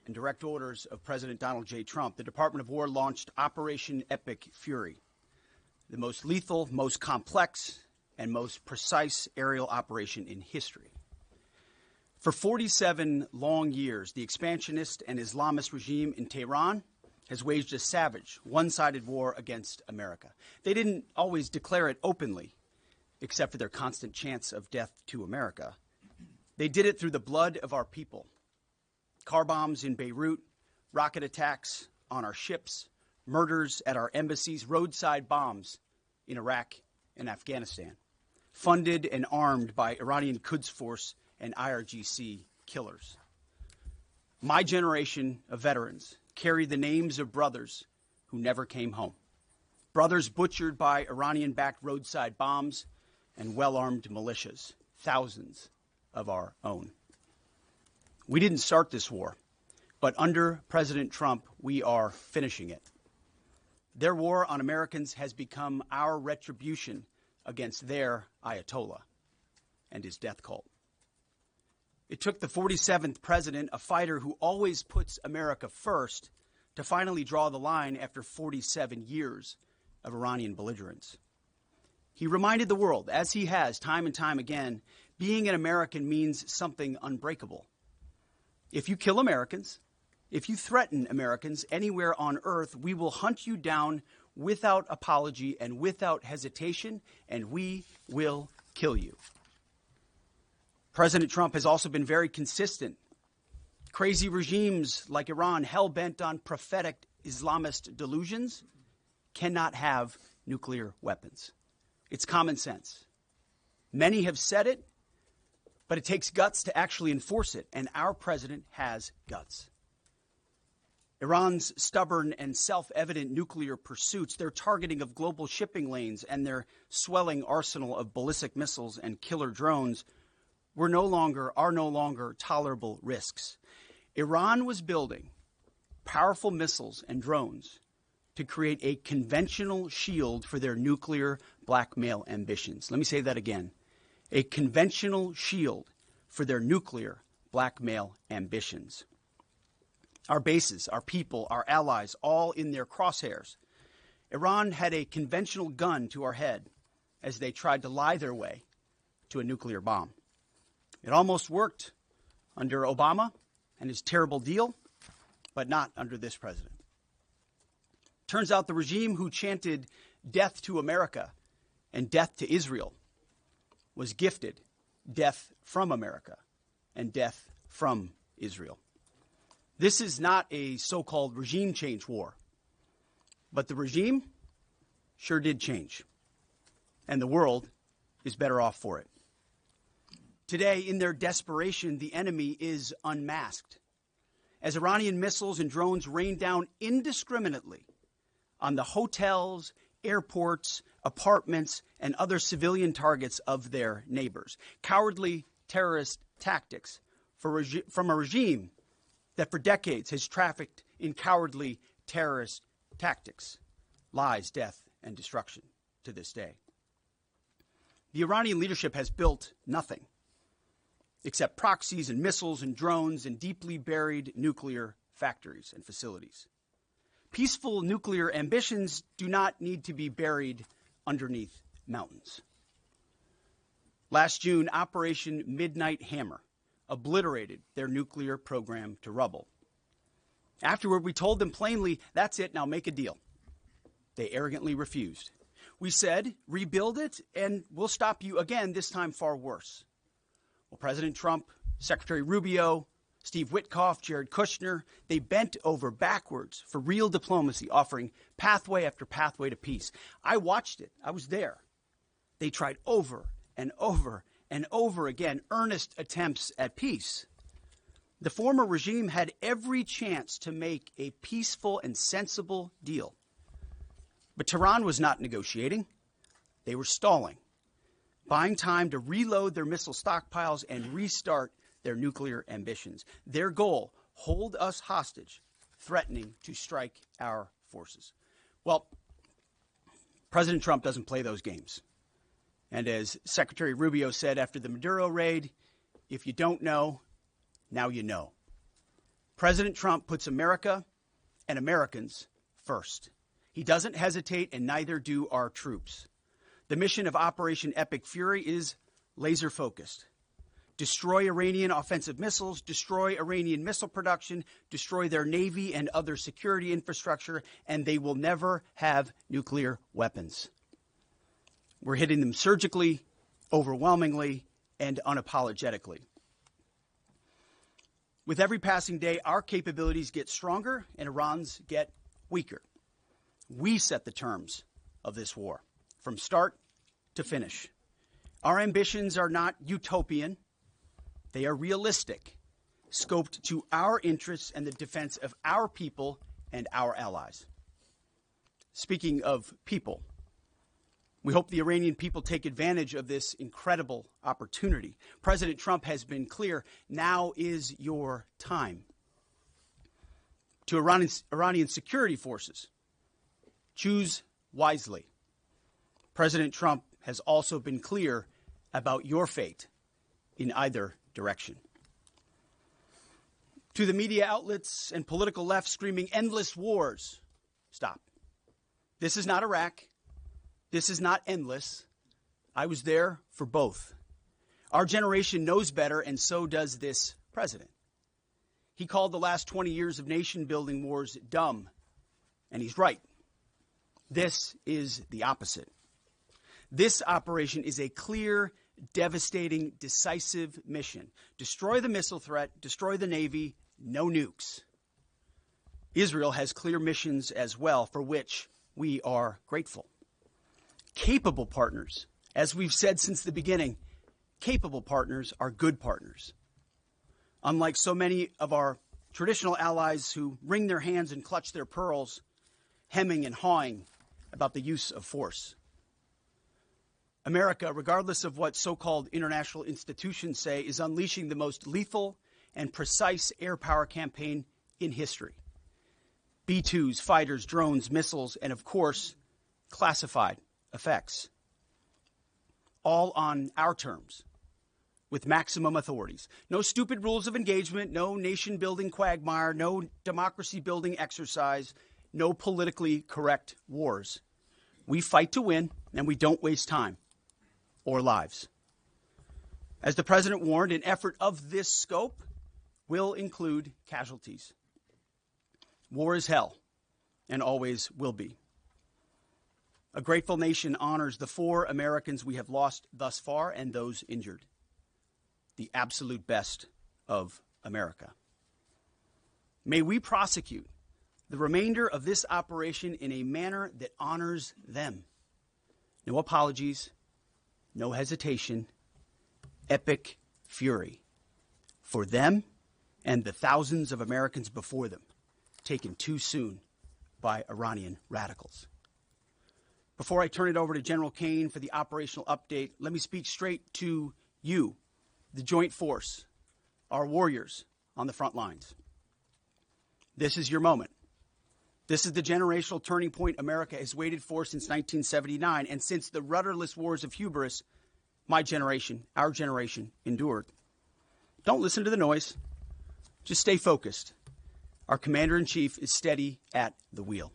and direct orders of President Donald J. Trump, the Department of War launched Operation Epic Fury, the most lethal, most complex, and most precise aerial operation in history. For 47 long years, the expansionist and Islamist regime in Tehran has waged a savage, one-sided war against America. They didn't always declare it openly, except for their constant chants of death to America. They did it through the blood of our people. Car bombs in Beirut, rocket attacks on our ships, murders at our embassies, roadside bombs in Iraq and Afghanistan, funded and armed by Iranian Quds Force and IRGC killers. My generation of veterans carry the names of brothers who never came home, brothers butchered by Iranian-backed roadside bombs and well-armed militias, thousands of our own. We didn't start this war, but under President Trump, we are finishing it. Their war on Americans has become our retribution against their Ayatollah and his death cult. It took the 47th president, a fighter who always puts America first, to finally draw the line after 47 years of Iranian belligerence. He reminded the world, as he has time and time again, being an American means something unbreakable. If you kill Americans, if you threaten Americans anywhere on earth, we will hunt you down without apology and without hesitation, and we will kill you. President Trump has also been very consistent. Crazy regimes like Iran, hell-bent on prophetic Islamist delusions, cannot have nuclear weapons. It's common sense. Many have said it, but it takes guts to actually enforce it, and our president has guts. Iran's stubborn and self-evident nuclear pursuits, their targeting of global shipping lanes, and their swelling arsenal of ballistic missiles and killer drones are no longer tolerable risks. Iran was building powerful missiles and drones to create a conventional shield for their nuclear blackmail ambitions. Let me say that again. A conventional shield for their nuclear blackmail ambitions. Our bases, our people, our allies, all in their crosshairs. Iran had a conventional gun to our head as they tried to lie their way to a nuclear bomb. It almost worked under Obama and his terrible deal, but not under this president. Turns out the regime who chanted death to America and death to Israel was gifted death from America and death from Israel. This is not a so-called regime change war, but the regime sure did change, and the world is better off for it. Today, in their desperation, the enemy is unmasked as Iranian missiles and drones rain down indiscriminately on the hotels, airports, apartments, and other civilian targets of their neighbors. Cowardly terrorist tactics from a regime that for decades has trafficked in cowardly terrorist tactics, lies, death, and destruction to this day. The Iranian leadership has built nothing except proxies and missiles and drones and deeply buried nuclear factories and facilities. Peaceful nuclear ambitions do not need to be buried underneath mountains. Last June, Operation Midnight Hammer obliterated their nuclear program to rubble. Afterward, we told them plainly, that's it, now make a deal. They arrogantly refused. We said, rebuild it, and we'll stop you again, this time far worse. Well, President Trump, Secretary Rubio, Steve Witkoff, Jared Kushner, they bent over backwards for real diplomacy, offering pathway after pathway to peace. I watched it. I was there. They tried over and over and over again earnest attempts at peace. The former regime had every chance to make a peaceful and sensible deal. But Tehran was not negotiating. They were stalling, buying time to reload their missile stockpiles and restart their nuclear ambitions. Their goal, hold us hostage, threatening to strike our forces. Well, President Trump doesn't play those games. And as Secretary Rubio said after the Maduro raid, if you don't know, now you know. President Trump puts America and Americans first. He doesn't hesitate, and neither do our troops. The mission of Operation Epic Fury is laser-focused. Destroy Iranian offensive missiles, destroy Iranian missile production, destroy their navy and other security infrastructure, and they will never have nuclear weapons. We're hitting them surgically, overwhelmingly, and unapologetically. With every passing day, our capabilities get stronger and Iran's get weaker. We set the terms of this war, from start to finish. Our ambitions are not utopian. They are realistic, scoped to our interests and the defense of our people and our allies. Speaking of people, we hope the Iranian people take advantage of this incredible opportunity. President Trump has been clear, now is your time. To Iranian security forces, choose wisely. President Trump has also been clear about your fate in either direction. To the media outlets and political left screaming endless wars, stop. This is not Iraq. This is not endless. I was there for both. Our generation knows better, and so does this president. He called the last 20 years of nation-building wars dumb, and he's right. This is the opposite. This operation is a clear, devastating, decisive mission. Destroy the missile threat, destroy the Navy, no nukes. Israel has clear missions as well, for which we are grateful. Capable partners, as we've said since the beginning, capable partners are good partners. Unlike so many of our traditional allies who wring their hands and clutch their pearls, hemming and hawing about the use of force. America, regardless of what so-called international institutions say, is unleashing the most lethal and precise air power campaign in history. B-2s, fighters, drones, missiles, and of course, classified effects. All on our terms, with maximum authorities. No stupid rules of engagement, no nation-building quagmire, no democracy-building exercise, no politically correct wars. We fight to win, and we don't waste time or lives. As the president warned, an effort of this scope will include casualties. War is hell, and always will be. A grateful nation honors the 4 Americans we have lost thus far and those injured. The absolute best of America. May we prosecute the remainder of this operation in a manner that honors them. No apologies, no hesitation, epic fury for them and the thousands of Americans before them, taken too soon by Iranian radicals. Before I turn it over to General Kane for the operational update, let me speak straight to you, the Joint Force, our warriors on the front lines. This is your moment. This is the generational turning point America has waited for since 1979, and since the rudderless wars of hubris, my generation, our generation, endured. Don't listen to the noise. Just stay focused. Our commander-in-chief is steady at the wheel.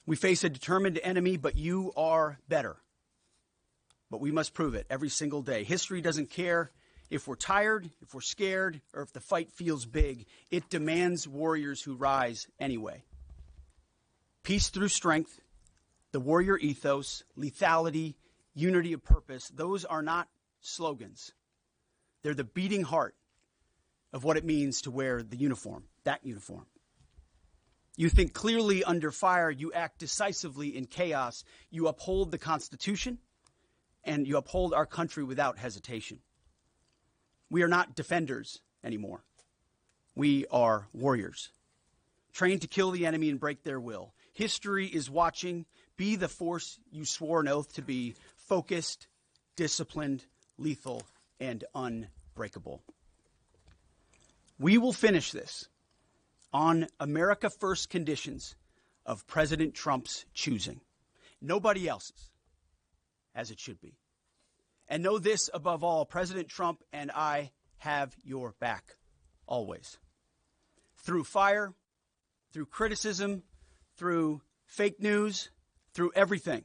We face a determined enemy, but you are better. But we must prove it every single day. History doesn't care if we're tired, if we're scared, or if the fight feels big. It demands warriors who rise anyway. Peace through strength, the warrior ethos, lethality, unity of purpose, those are not slogans. They're the beating heart of what it means to wear the uniform, that uniform. You think clearly under fire, you act decisively in chaos, you uphold the Constitution, and you uphold our country without hesitation. We are not defenders anymore. We are warriors, trained to kill the enemy and break their will. History is watching. Be the force you swore an oath to be, focused, disciplined, lethal, and unbreakable. We will finish this on America First conditions of President Trump's choosing. Nobody else's, as it should be. And know this above all, President Trump and I have your back, always. through fire, through criticism, through fake news, through everything.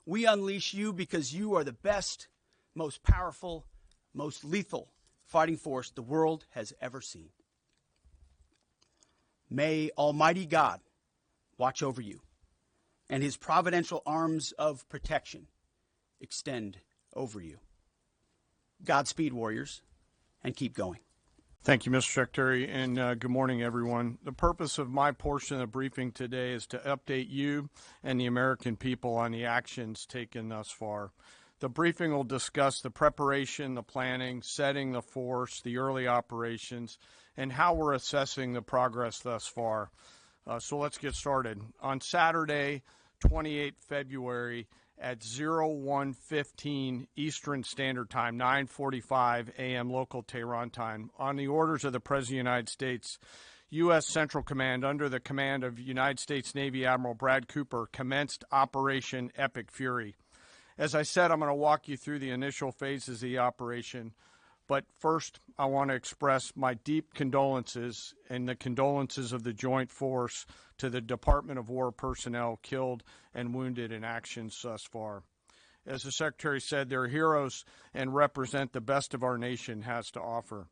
We unleash you because you are the best, most powerful, most lethal fighting force the world has ever seen. May Almighty God watch over you, and his providential arms of protection extend over you. Godspeed, warriors, and keep going. Thank you, Mr. Secretary, and good morning, everyone. The purpose of my portion of the briefing today is to update you and the American people on the actions taken thus far. The briefing will discuss the preparation, the planning, setting the force, the early operations, and how we're assessing the progress thus far. So let's get started. On Saturday, 28 February, at 01:15 Eastern Standard Time, 9:45 a.m. local Tehran time, on the orders of the President of the United States, U.S. Central Command, under the command of United States Navy Admiral Brad Cooper, commenced Operation Epic Fury. As I said, I'm going to walk you through the initial phases of the operation, but first I want to express my deep condolences and the condolences of the Joint Force to the Department of War personnel killed and wounded in actions thus far. As the Secretary said, they're heroes and represent the best of our nation has to offer.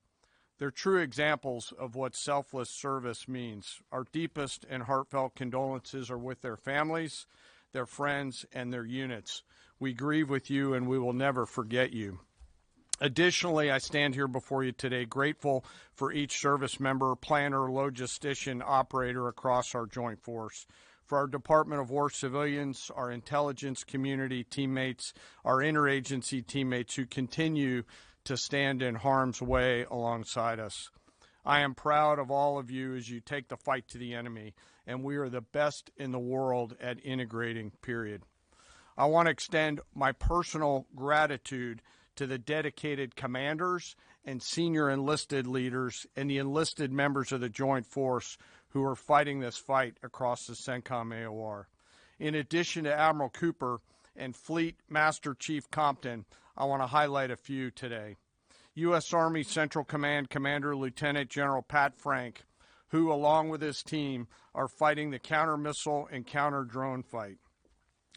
They're true examples of what selfless service means. Our deepest and heartfelt condolences are with their families, their friends, and their units. We grieve with you, and we will never forget you. Additionally, I stand here before you today grateful for each service member, planner, logistician, operator across our joint force, for our Department of War civilians, our intelligence community teammates, our interagency teammates who continue to stand in harm's way alongside us. I am proud of all of you as you take the fight to the enemy, and we are the best in the world at integrating, period. I want to extend my personal gratitude to the dedicated commanders and senior enlisted leaders and the enlisted members of the Joint Force who are fighting this fight across the CENTCOM AOR. In addition to Admiral Cooper and Fleet Master Chief Compton, I want to highlight a few today. U.S. Army Central Command Commander Lieutenant General Pat Frank, who, along with his team, are fighting the counter-missile and counter-drone fight.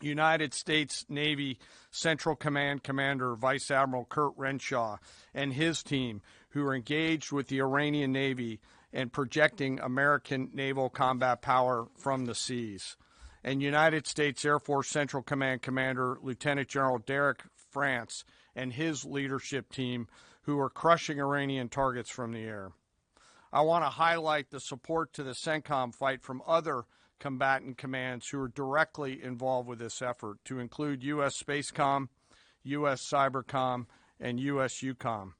United States Navy Central Command Commander Vice Admiral Kurt Renshaw and his team, who are engaged with the Iranian Navy and projecting American naval combat power from the seas. And United States Air Force Central Command Commander Lieutenant General Derek France and his leadership team, who are crushing Iranian targets from the air. I want to highlight the support to the CENTCOM fight from other combatant commands who are directly involved with this effort, to include U.S. Spacecom, U.S. Cybercom, and U.S. UCOM.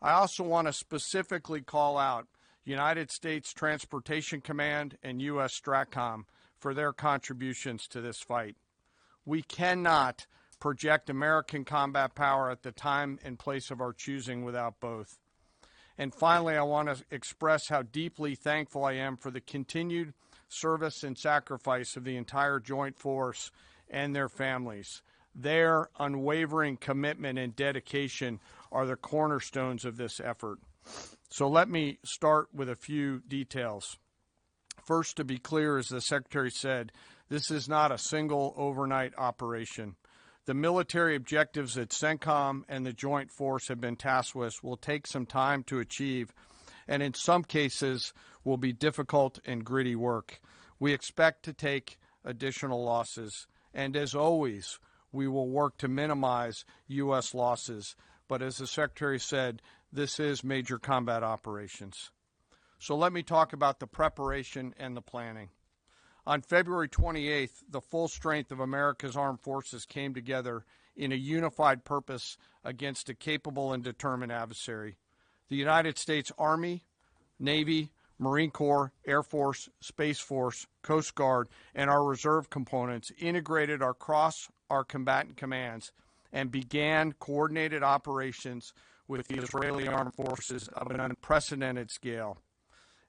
I also want to specifically call out United States Transportation Command and U.S. STRATCOM for their contributions to this fight. We cannot project American combat power at the time and place of our choosing without both. And finally, I want to express how deeply thankful I am for the continued service and sacrifice of the entire Joint Force and their families. Their unwavering commitment and dedication are the cornerstones of this effort. So let me start with a few details. First, to be clear, as the Secretary said, this is not a single overnight operation. The military objectives that CENTCOM and the Joint Force have been tasked with will take some time to achieve, and in some cases will be difficult and gritty work. We expect to take additional losses, and as always, we will work to minimize U.S. losses. But as the Secretary said, this is major combat operations. So let me talk about the preparation and the planning. On February 28th, the full strength of America's armed forces came together in a unified purpose against a capable and determined adversary. The United States Army, Navy, Marine Corps, Air Force, Space Force, Coast Guard, and our reserve components integrated across our combatant commands and began coordinated operations with the Israeli armed forces of an unprecedented scale.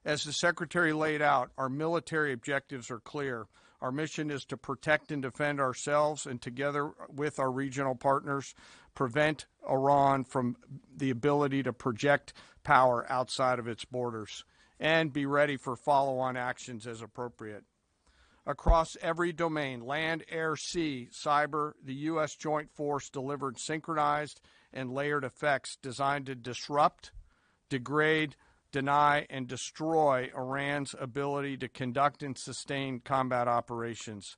As the Secretary laid out, our military objectives are clear. Our mission is to protect and defend ourselves and, together with our regional partners, prevent Iran from the ability to project power outside of its borders. and be ready for follow-on actions as appropriate. Across every domain, land, air, sea, cyber, the U.S. Joint Force delivered synchronized and layered effects designed to disrupt, degrade, deny, and destroy Iran's ability to conduct and sustain combat operations.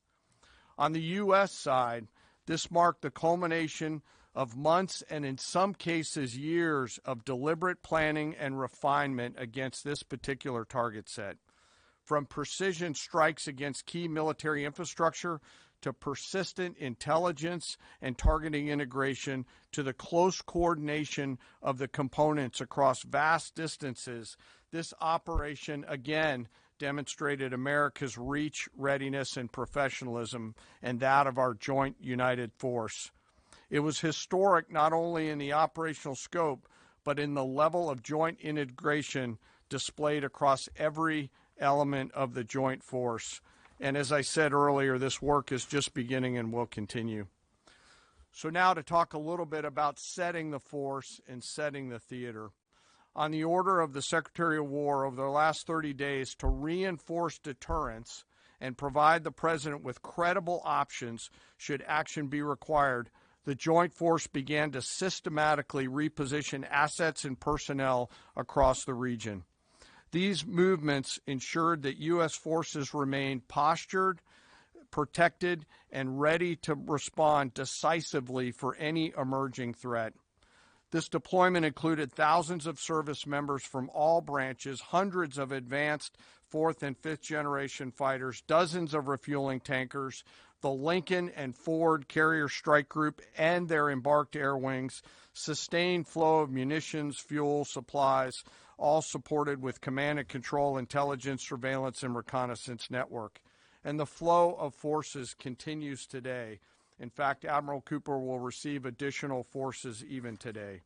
On the U.S. side, this marked the culmination of months and in some cases years of deliberate planning and refinement against this particular target set. From precision strikes against key military infrastructure to persistent intelligence and targeting integration to the close coordination of the components across vast distances, this operation again demonstrated America's reach, readiness, and professionalism, and that of our joint united force. It was historic not only in the operational scope, but in the level of joint integration displayed across every element of the joint force. And as I said earlier, this work is just beginning and will continue. So now to talk a little bit about setting the force and setting the theater. On the order of the Secretary of War over the last 30 days to reinforce deterrence and provide the President with credible options should action be required, the Joint Force began to systematically reposition assets and personnel across the region. These movements ensured that U.S. forces remained postured, protected, and ready to respond decisively for any emerging threat. This deployment included thousands of service members from all branches, hundreds of advanced fourth and fifth generation fighters, dozens of refueling tankers, the Lincoln and Ford Carrier Strike Group and their embarked air wings, sustained flow of munitions, fuel, supplies, all supported with command and control, intelligence, surveillance, and reconnaissance network. And the flow of forces continues today. In fact, Admiral Cooper will receive additional forces even today.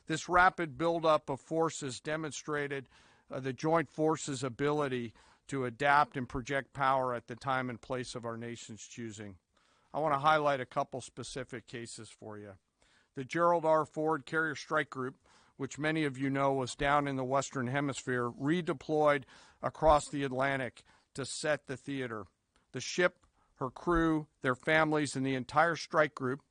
This rapid buildup of forces demonstrated the joint forces' ability to adapt and project power at the time and place of our nation's choosing. I want to highlight a couple specific cases for you. The Gerald R. Ford Carrier Strike Group, which many of you know was down in the Western Hemisphere, redeployed across the Atlantic to set the theater. The ship, her crew, their families, and the entire strike group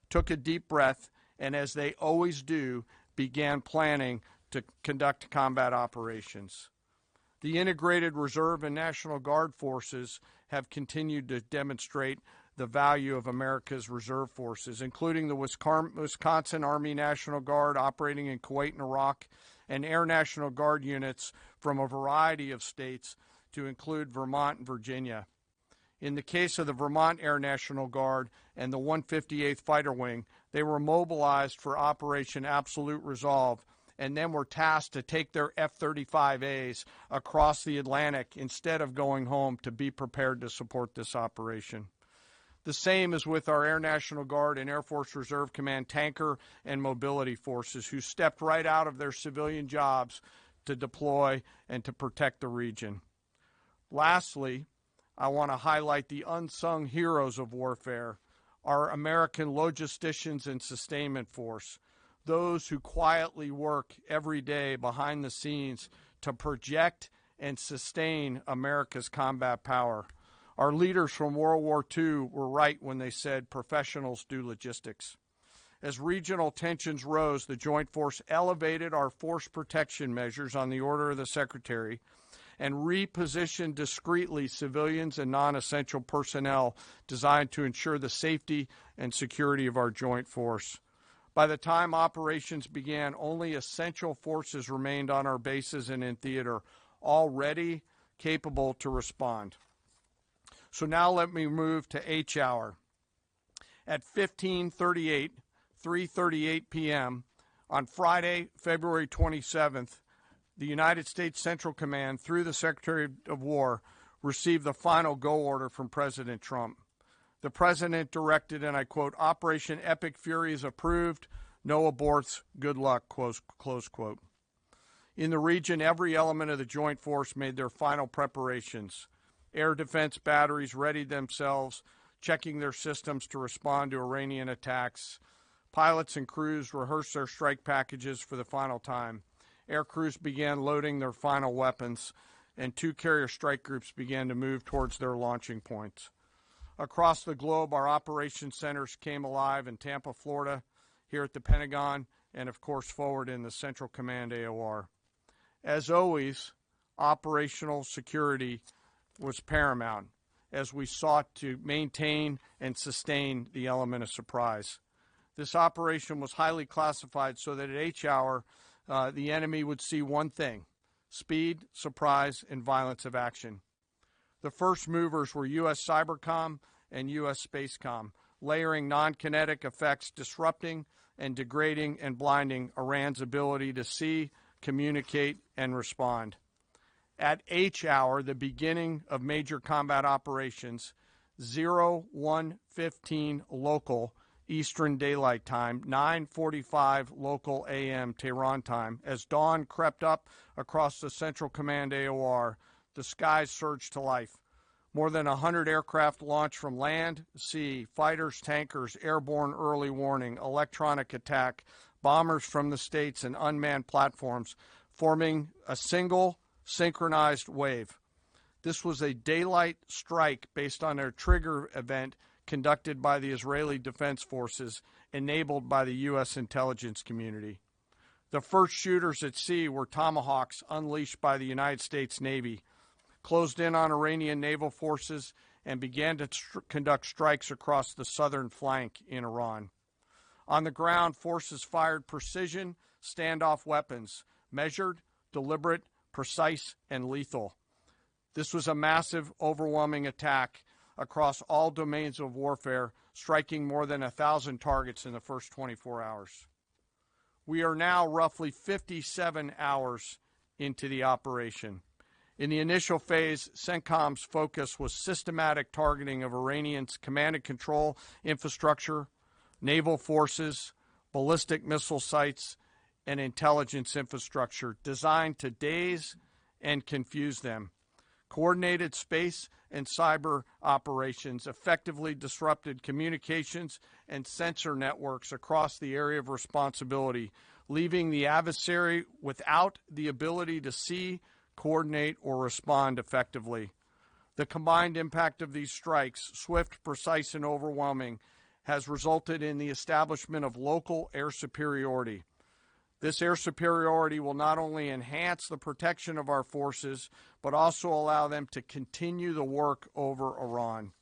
took a deep breath and, as they always do, began planning to conduct combat operations. The integrated Reserve and National Guard forces have continued to demonstrate the value of America's reserve forces, including the Wisconsin Army National Guard operating in Kuwait and Iraq, and Air National Guard units from a variety of states to include Vermont and Virginia. In the case of the Vermont Air National Guard and the 158th Fighter Wing, they were mobilized for Operation Absolute Resolve and then were tasked to take their F-35As across the Atlantic instead of going home to be prepared to support this operation. The same is with our Air National Guard and Air Force Reserve Command tanker and mobility forces, who stepped right out of their civilian jobs to deploy and to protect the region. Lastly, I want to highlight the unsung heroes of warfare, our American logisticians and sustainment force, those who quietly work every day behind the scenes to project and sustain America's combat power. Our leaders from World War II were right when they said professionals do logistics. As regional tensions rose, the Joint Force elevated our force protection measures on the order of the Secretary and repositioned discreetly civilians and non-essential personnel designed to ensure the safety and security of our joint force. By the time operations began, only essential forces remained on our bases and in theater, all ready, capable to respond. So now let me move to H hour. At 3:38 p.m. on Friday, February 27th, the United States Central Command, through the Secretary of War, received the final go order from President Trump. The President directed, and I quote, "Operation Epic Fury is approved. No aborts. Good luck," close quote. In the region, every element of the Joint Force made their final preparations. Air defense batteries readied themselves, checking their systems to respond to Iranian attacks. Pilots and crews rehearsed their strike packages for the final time. air crews began loading their final weapons, and 2 carrier strike groups began to move towards their launching points. Across the globe, our operations centers came alive in Tampa, Florida, here at the Pentagon, and of course forward in the Central Command AOR. As always, operational security was paramount as we sought to maintain and sustain the element of surprise. This operation was highly classified so that at H hour, the enemy would see one thing: speed, surprise, and violence of action. The first movers were U.S. Cybercom and U.S. Spacecom, layering non-kinetic effects, disrupting and degrading and blinding Iran's ability to see, communicate, and respond. At H hour, the beginning of major combat operations, 01:15 local Eastern Daylight Time, 9:45 local AM Tehran time, as dawn crept up across the Central Command AOR, the skies surged to life. More than 100 aircraft launched from land, sea, fighters, tankers, airborne early warning, electronic attack, bombers from the States, and unmanned platforms, forming a single synchronized wave. This was a daylight strike based on a trigger event conducted by the Israeli Defense Forces, enabled by the U.S. intelligence community. The first shooters at sea were Tomahawks unleashed by the United States Navy, closed in on Iranian naval forces, and began to conduct strikes across the southern flank in Iran. On the ground, forces fired precision standoff weapons, measured, deliberate, precise, and lethal. This was a massive, overwhelming attack across all domains of warfare, striking more than 1,000 targets in the first 24 hours. We are now roughly 57 hours into the operation. In the initial phase, CENTCOM's focus was systematic targeting of Iranians' command and control infrastructure, naval forces, ballistic missile sites, and intelligence infrastructure designed to daze and confuse them. Coordinated space and cyber operations effectively disrupted communications and sensor networks across the area of responsibility, leaving the adversary without the ability to see, coordinate, or respond effectively. The combined impact of these strikes, swift, precise, and overwhelming, has resulted in the establishment of local air superiority. This air superiority will not only enhance the protection of our forces, but also allow them to continue the work over Iran.